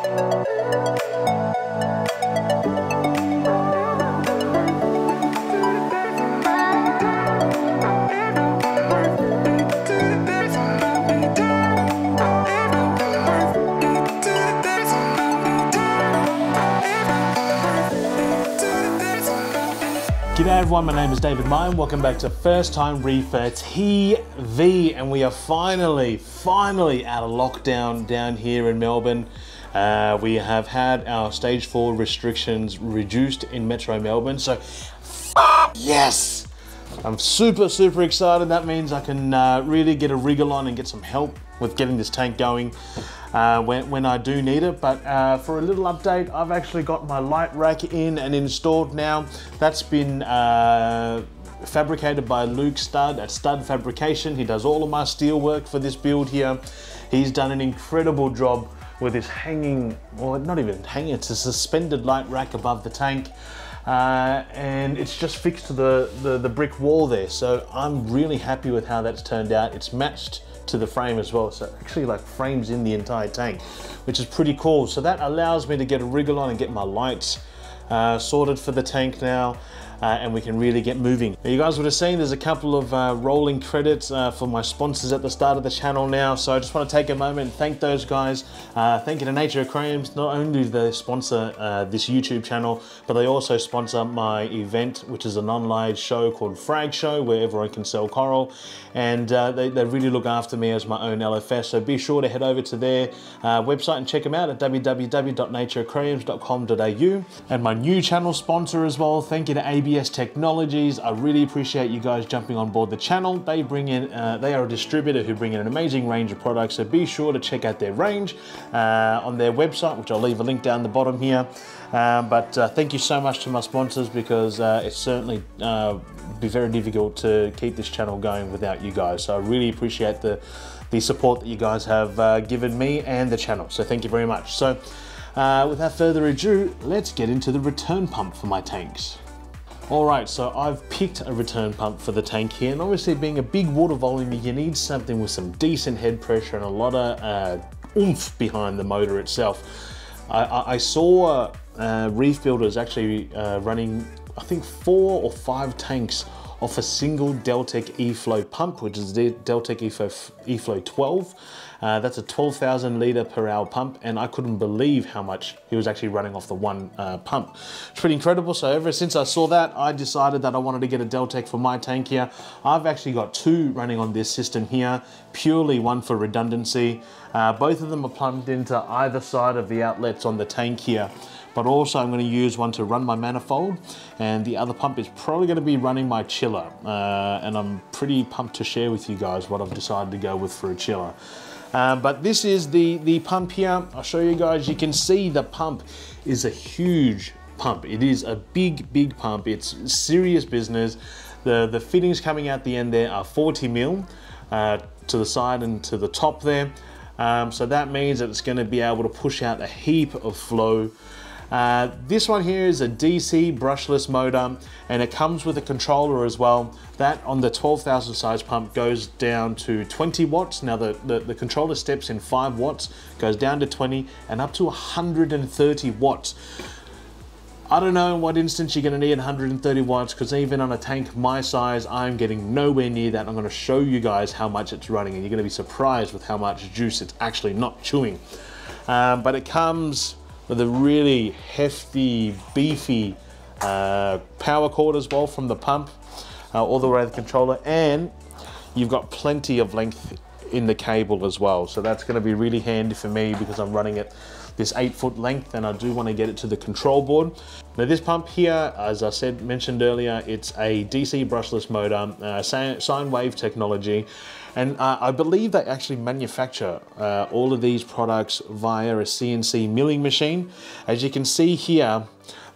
G'day everyone, my name is David Meyer and welcome back to First Time Reefer TV, and we are finally out of lockdown down here in Melbourne. We have had our stage 4 restrictions reduced in Metro Melbourne, so yes! I'm super excited. That means I can really get a wriggle on and get some help with getting this tank going when I do need it. But for a little update, I've actually got my light rack in and installed now. That's been fabricated by Luke Stud at Stud Fabrication. He does all of my steel work for this build here. He's done an incredible job with this hanging, well, not even hanging, it's a suspended light rack above the tank. And it's just fixed to the brick wall there. So I'm really happy with how that's turned out. It's matched to the frame as well. So it actually like frames in the entire tank, which is pretty cool. So that allows me to get a wriggle on and get my lights sorted for the tank now. And we can really get moving. Now, you guys would have seen there's a couple of rolling credits for my sponsors at the start of the channel now, so I just want to take a moment and thank those guys. Thank you to Nature Aquariums. Not only do they sponsor this YouTube channel, but they also sponsor my event, which is an online show called Frag Show, where everyone can sell coral, and they really look after me as my own LFS, so be sure to head over to their website and check them out at www.natureaquariums.com.au. And my new channel sponsor as well, thank you to ABS Technologies. I really appreciate you guys jumping on board the channel. They bring in, they are a distributor who bring in an amazing range of products, so be sure to check out their range on their website, which I'll leave a link down the bottom here. But thank you so much to my sponsors, because it's certainly be very difficult to keep this channel going without you guys. So I really appreciate the support that you guys have given me and the channel. So thank you very much. So without further ado, let's get into the return pump for my tanks. Alright, so I've picked a return pump for the tank here, and obviously being a big water volume, you need something with some decent head pressure and a lot of oomph behind the motor itself. I saw reef builders actually running, I think 4 or 5 tanks off a single Deltec E Flow pump, which is the Deltec E Flow 12. That's a 12,000 litre per hour pump, and I couldn't believe how much he was actually running off the one pump. It's pretty incredible. So ever since I saw that, I decided that I wanted to get a Deltec for my tank here. I've actually got 2 running on this system here, purely one for redundancy. Both of them are plumbed into either side of the outlets on the tank here. But also I'm going to use one to run my manifold, and the other pump is probably going to be running my chiller. And I'm pretty pumped to share with you guys what I've decided to go with for a chiller. But this is the pump here. I'll show you guys. You can see the pump is a huge pump. It is a big pump. It's serious business. The fittings coming out the end there are 40 mil to the side and to the top there. So that means that it's going to be able to push out a heap of flow. This one here is a DC brushless motor, and it comes with a controller as well. That on the 12,000 size pump goes down to 20 watts. Now the controller steps in 5 watts, goes down to 20 and up to 130 watts. I don't know in what instance you're going to need 130 watts, because even on a tank my size, I'm getting nowhere near that. I'm going to show you guys how much it's running, and you're going to be surprised with how much juice it's actually not chewing. But it comes with a really hefty, beefy power cord as well from the pump, all the way to the controller, and you've got plenty of length in the cable as well. So that's going to be really handy for me, because I'm running it this 8-foot length, and I do want to get it to the control board. Now this pump here, as I mentioned earlier, it's a DC brushless motor, sine wave technology. And I believe they actually manufacture all of these products via a CNC milling machine. As you can see here,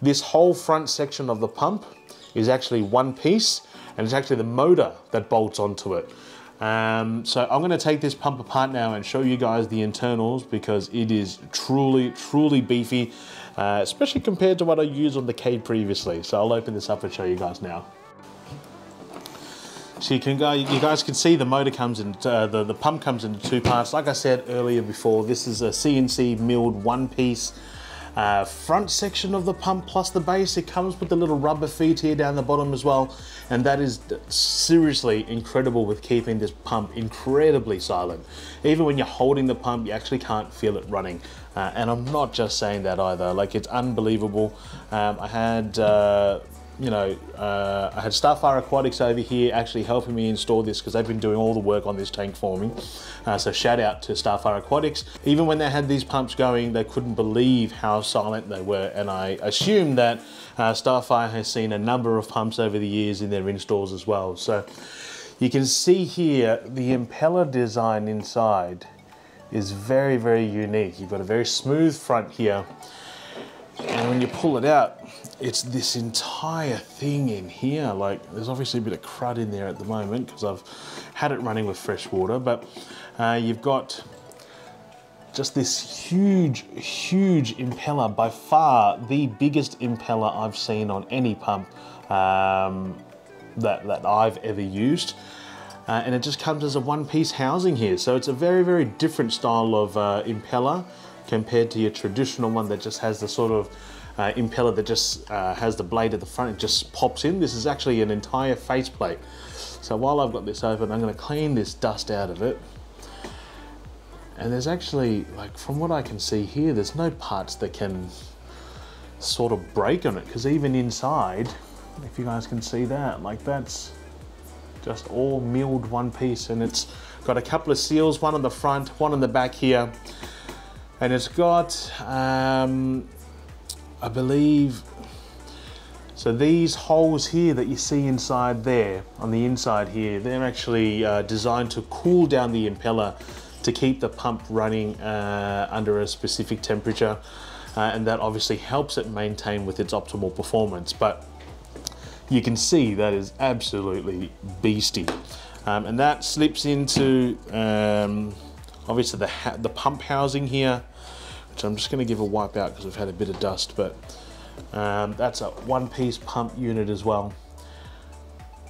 this whole front section of the pump is actually one piece, and it's actually the motor that bolts onto it. So I'm going to take this pump apart now and show you guys the internals, because it is truly beefy, especially compared to what I used on the Cade previously. So I'll open this up and show you guys now. So you guys can see the motor comes in, the pump comes into two parts. Like I said earlier before, this is a CNC milled one piece front section of the pump plus the base. It comes with the little rubber feet here down the bottom as well, and that is seriously incredible with keeping this pump incredibly silent. Even when you're holding the pump, you actually can't feel it running. And I'm not just saying that either, like it's unbelievable. I had I had Starfire Aquatics over here actually helping me install this because they've been doing all the work on this tank for me. So shout out to Starfire Aquatics. Even when they had these pumps going, they couldn't believe how silent they were. And I assume that Starfire has seen a number of pumps over the years in their installs as well. So you can see here, the impeller design inside is very, very unique. You've got a very smooth front here. And when you pull it out, it's this entire thing in here. Like, there's obviously a bit of crud in there at the moment because I've had it running with fresh water, but you've got just this huge, huge impeller, by far the biggest impeller I've seen on any pump that I've ever used. And it just comes as a one-piece housing here. So it's a very, very different style of impeller compared to your traditional one that just has the sort of impeller that just has the blade at the front, it just pops in. This is actually an entire faceplate. So while I've got this open, I'm going to clean this dust out of it. And there's actually, like, from what I can see here, there's no parts that can sort of break on it, because even inside, if you guys can see that, like, that's just all milled one piece, and it's got a couple of seals, one on the front, one on the back here, and it's got I believe, so these holes here that you see inside there, on the inside here, they're actually designed to cool down the impeller to keep the pump running under a specific temperature, and that obviously helps it maintain with its optimal performance. But you can see that is absolutely beastie. And that slips into obviously the pump housing here, which I'm just going to give a wipe out because we've had a bit of dust, but that's a one-piece pump unit as well.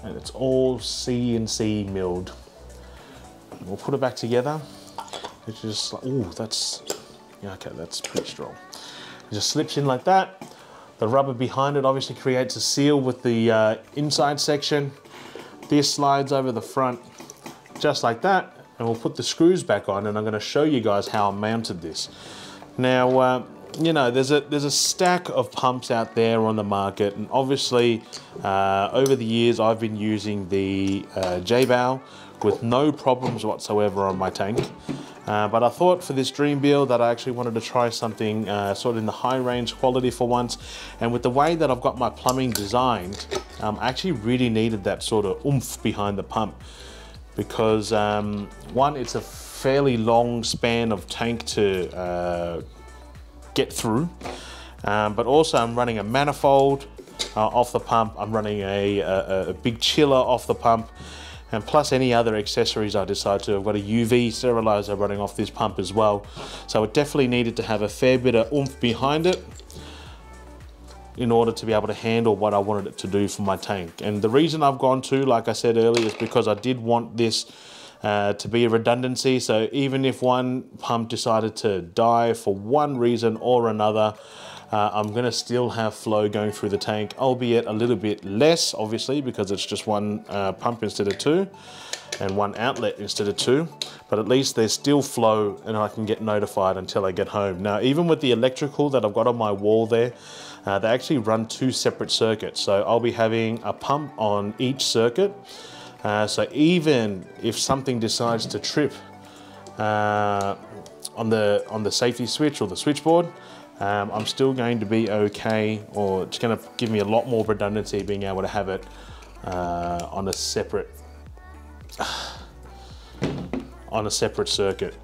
And it's all CNC milled. We'll put it back together. It's just like, oh, that's, yeah, okay, that's pretty strong. It just slips in like that. The rubber behind it obviously creates a seal with the inside section. This slides over the front just like that, and we'll put the screws back on, and I'm going to show you guys how I mounted this. Now, you know, there's a stack of pumps out there on the market, and obviously over the years I've been using the J-Bow with no problems whatsoever on my tank. But I thought for this dream build that I actually wanted to try something sort of in the high range quality for once. And with the way that I've got my plumbing designed, I actually really needed that sort of oomph behind the pump, because one, it's a fairly long span of tank to get through, but also I'm running a manifold off the pump, I'm running a big chiller off the pump, and plus any other accessories I decide to. I've got a UV sterilizer running off this pump as well. So it definitely needed to have a fair bit of oomph behind it in order to be able to handle what I wanted it to do for my tank. And the reason I've gone to, like I said earlier, is because I did want this to be a redundancy. So even if one pump decided to die for one reason or another, I'm going to still have flow going through the tank, albeit a little bit less, obviously, because it's just one pump instead of two, and one outlet instead of two. But at least there's still flow, and I can get notified until I get home. Now, even with the electrical that I've got on my wall there, they actually run two separate circuits. So I'll be having a pump on each circuit. So even if something decides to trip on the safety switch or the switchboard, I'm still going to be okay, or it's going to give me a lot more redundancy being able to have it on a separate circuit.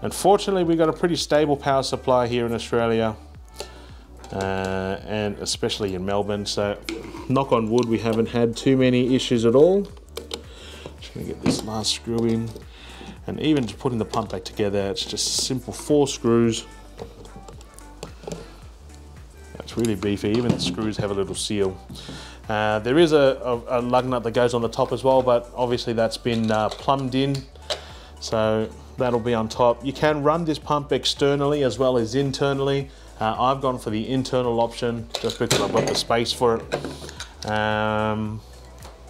Unfortunately, we've got a pretty stable power supply here in Australia, and especially in Melbourne, so knock on wood, we haven't had too many issues at all. Just going to get this last screw in. And even just putting the pump back together, it's just simple 4 screws. That's really beefy. Even the screws have a little seal. There is a lug nut that goes on the top as well, but obviously that's been plumbed in, so that'll be on top. You can run this pump externally as well as internally. I've gone for the internal option just because I've got the space for it.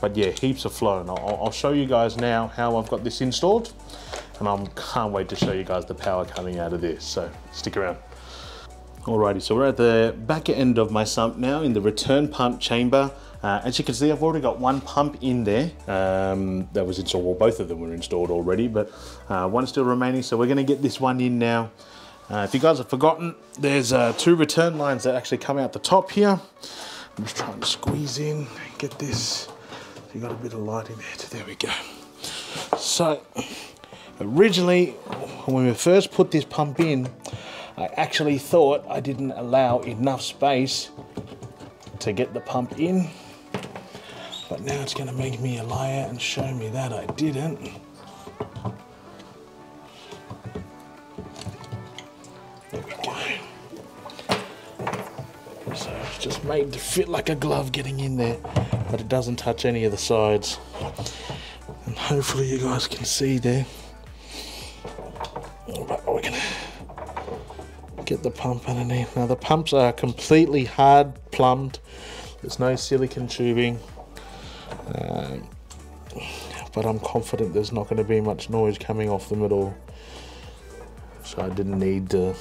But yeah, heaps of flow, and I'll show you guys now how I've got this installed, and I can't wait to show you guys the power coming out of this, so stick around. Alrighty, so we're at the back end of my sump now in the return pump chamber. As you can see, I've already got one pump in there that was installed. Well, both of them were installed already, but one's still remaining, so we're going to get this one in now. If you guys have forgotten, there's 2 return lines that actually come out the top here. I'm just trying to squeeze in, get this. You got a bit of light in there. There we go. So originally, when we first put this pump in, I actually thought I didn't allow enough space to get the pump in, but now it's going to make me a liar and show me that I didn't. There we go. So it's just made to fit like a glove getting in there, but it doesn't touch any of the sides. And hopefully you guys can see there. But we're going to get the pump underneath. Now the pumps are completely hard plumbed. There's no silicone tubing, but I'm confident there's not going to be much noise coming off them at all. So I didn't need the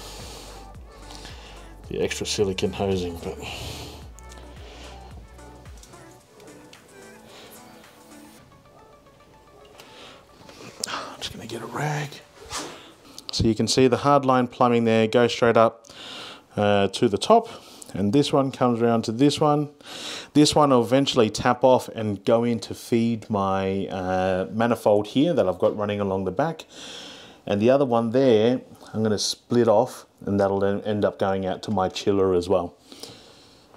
extra silicone hosing, but I'm just going to get a rag. So you can see the hardline plumbing there goes straight up to the top, and this one comes around to this one. This one will eventually tap off and go in to feed my manifold here that I've got running along the back, and the other one there I'm going to split off, and that'll then end up going out to my chiller as well.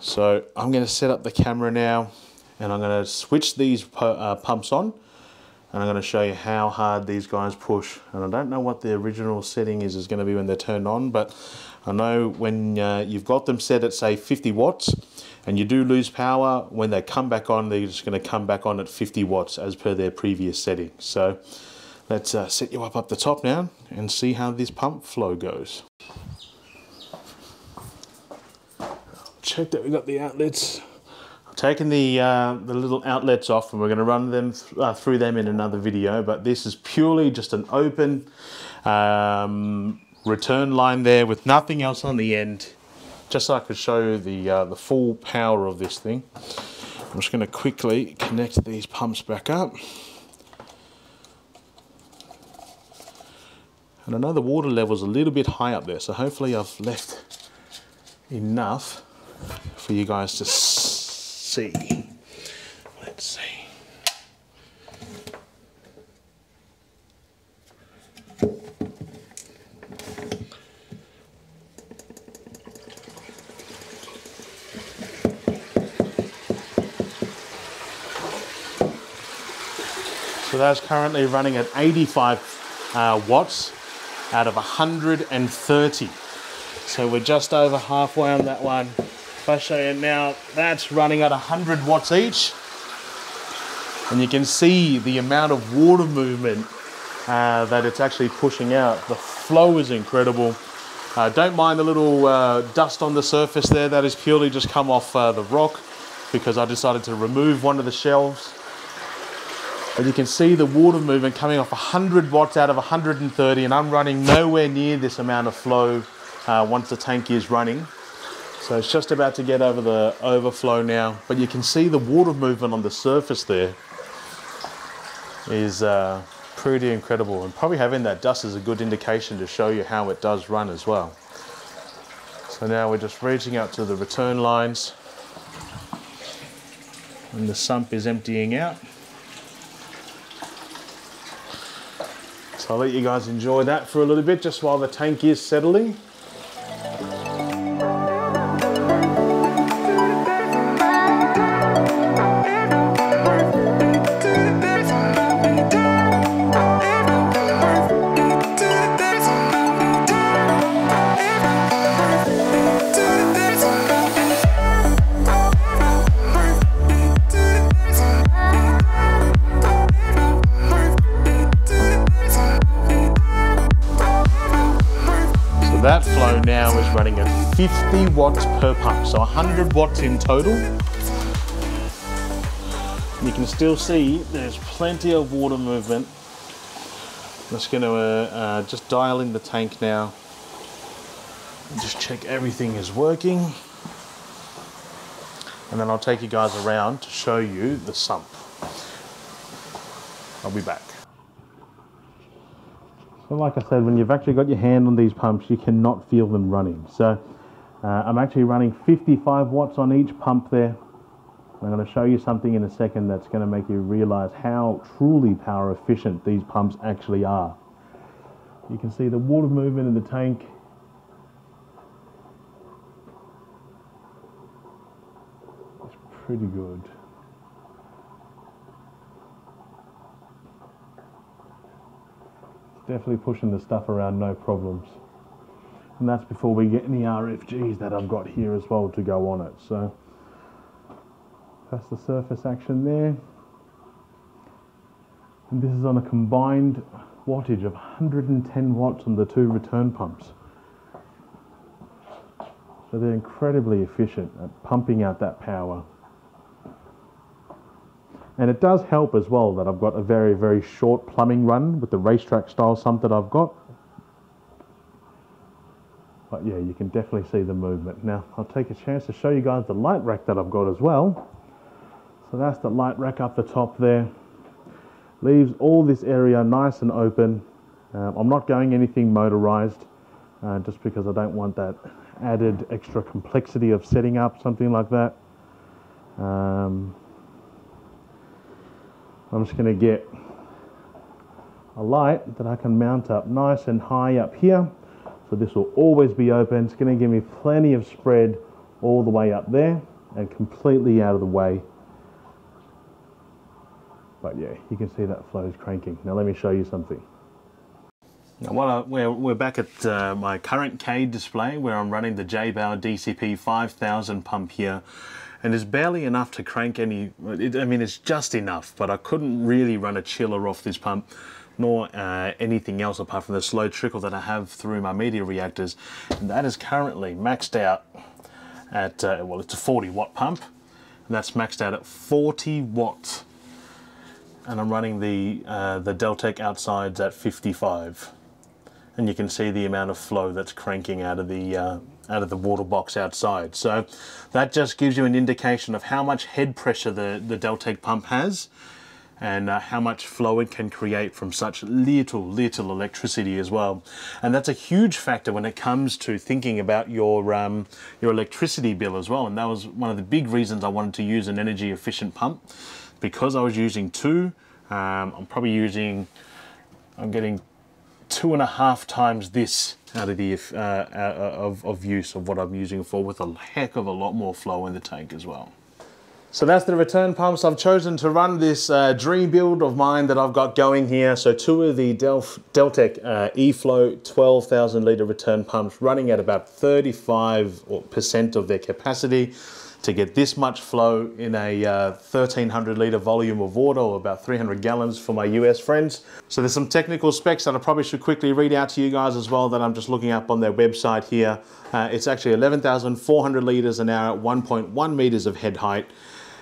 So I'm going to set up the camera now, and I'm going to switch these pumps on, and I'm going to show you how hard these guys push. And I don't know what the original setting is going to be when they're turned on, but I know when you've got them set at say 50 watts and you do lose power, when they come back on, they're just going to come back on at 50 watts as per their previous setting. So let's set you up the top now and see how this pump flow goes. Check that we got the outlets. Taking the little outlets off, and we're going to run them through them in another video, but this is purely just an open return line there with nothing else on the end, just so I could show you the full power of this thing. I'm just going to quickly connect these pumps back up, and I know the water level's a little bit high up there, so hopefully I've left enough for you guys to see. Let's see. So that's currently running at 85 watts out of 130. So we're just over halfway on that one. If I show you now, that's running at 100 watts each. And you can see the amount of water movement that it's actually pushing out. The flow is incredible. Don't mind the little dust on the surface there. That is purely just come off the rock because I decided to remove one of the shelves. But you can see the water movement coming off 100 watts out of 130, and I'm running nowhere near this amount of flow once the tank is running. So it's just about to get over the overflow now, but you can see the water movement on the surface there is pretty incredible, and probably having that dust is a good indication to show you how it does run as well. So now we're just reaching out to the return lines, and the sump is emptying out. So I'll let you guys enjoy that for a little bit just while the tank is settling. That flow now is running at 50 watts per pump, so 100 watts in total. You can still see there's plenty of water movement. I'm just going to just dial in the tank now and just check everything is working. And then I'll take you guys around to show you the sump. I'll be back. So like I said, when you've actually got your hand on these pumps, you cannot feel them running. So I'm actually running 55 watts on each pump there. I'm going to show you something in a second that's going to make you realize how truly power efficient these pumps actually are. You can see the water movement in the tank. It's pretty good. It's definitely pushing the stuff around, no problems. And that's before we get any RFGs that I've got here as well to go on it. So that's the surface action there. And this is on a combined wattage of 110 watts on the two return pumps. So they're incredibly efficient at pumping out that power. And it does help as well that I've got a very, very short plumbing run with the racetrack style sump that I've got. But yeah, you can definitely see the movement. Now, I'll take a chance to show you guys the light rack that I've got as well. So that's the light rack up the top there. Leaves all this area nice and open. I'm not going anything motorized just because I don't want that added extra complexity of setting up something like that. I'm just going to get a light that I can mount up nice and high up here. So this will always be open. It's going to give me plenty of spread all the way up there and completely out of the way. But yeah, you can see that flow is cranking. Now let me show you something. Now we're back at my current CADE display where I'm running the J-Bauer DCP 5000 pump here. And it's barely enough to crank any, I mean it's just enough, but I couldn't really run a chiller off this pump, nor anything else apart from the slow trickle that I have through my media reactors. And that is currently maxed out at, well, it's a 40 watt pump, and that's maxed out at 40 watts. And I'm running the Deltec outsides at 55. And you can see the amount of flow that's cranking out of the water box outside. So that just gives you an indication of how much head pressure the Deltec pump has, and how much flow it can create from such little electricity as well. And that's a huge factor when it comes to thinking about your electricity bill as well. And that was one of the big reasons I wanted to use an energy efficient pump, because I was using two. I'm getting 2.5 times this out of the of use of what I'm using for, with a heck of a lot more flow in the tank as well. So that's the return pumps. I've chosen to run this dream build of mine that I've got going here. So two of the Deltec E Flow 12,000 litre return pumps running at about 35% of their capacity to get this much flow in a 1,300 litre volume of water, or about 300 gallons for my US friends. So there's some technical specs that I probably should quickly read out to you guys as well that I'm just looking up on their website here. It's actually 11,400 litres an hour at 1.1 metres of head height.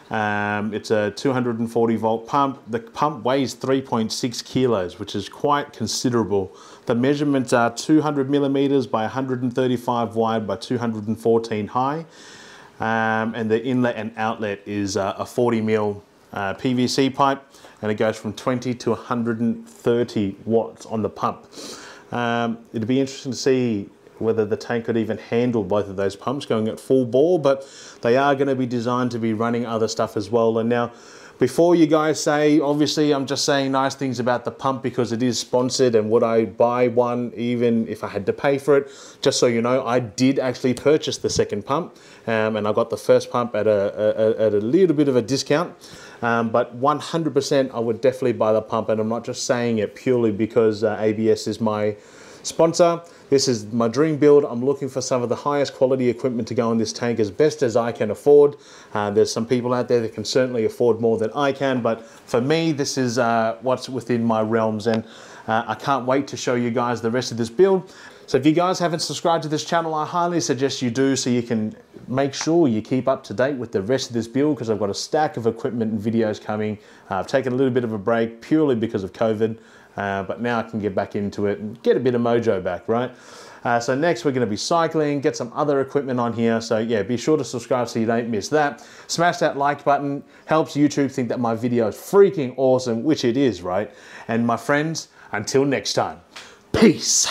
It's a 240 volt pump. The pump weighs 3.6 kilos, which is quite considerable. The measurements are 200 millimeters by 135 wide by 214 high. And the inlet and outlet is a 40 mil PVC pipe, and it goes from 20 to 130 watts on the pump. It'd be interesting to see whether the tank could even handle both of those pumps going at full bore, but they are going to be designed to be running other stuff as well. And now, before you guys say, obviously I'm just saying nice things about the pump because it is sponsored, and would I buy one even if I had to pay for it? Just so you know, I did actually purchase the second pump, and I got the first pump at a little bit of a discount. But 100% I would definitely buy the pump, and I'm not just saying it purely because ABS is my sponsor. This is my dream build. I'm looking for some of the highest quality equipment to go in this tank as best as I can afford. There's some people out there that can certainly afford more than I can, but for me, this is what's within my realms, and I can't wait to show you guys the rest of this build. So if you guys haven't subscribed to this channel, I highly suggest you do, so you can make sure you keep up to date with the rest of this build, because I've got a stack of equipment and videos coming. I've taken a little bit of a break purely because of COVID, but now I can get back into it and get a bit of mojo back, right? So next we're going to be cycling, get some other equipment on here. So yeah, be sure to subscribe so you don't miss that. Smash that like button, helps YouTube think that my video is freaking awesome, which it is, right? And my friends, until next time, peace.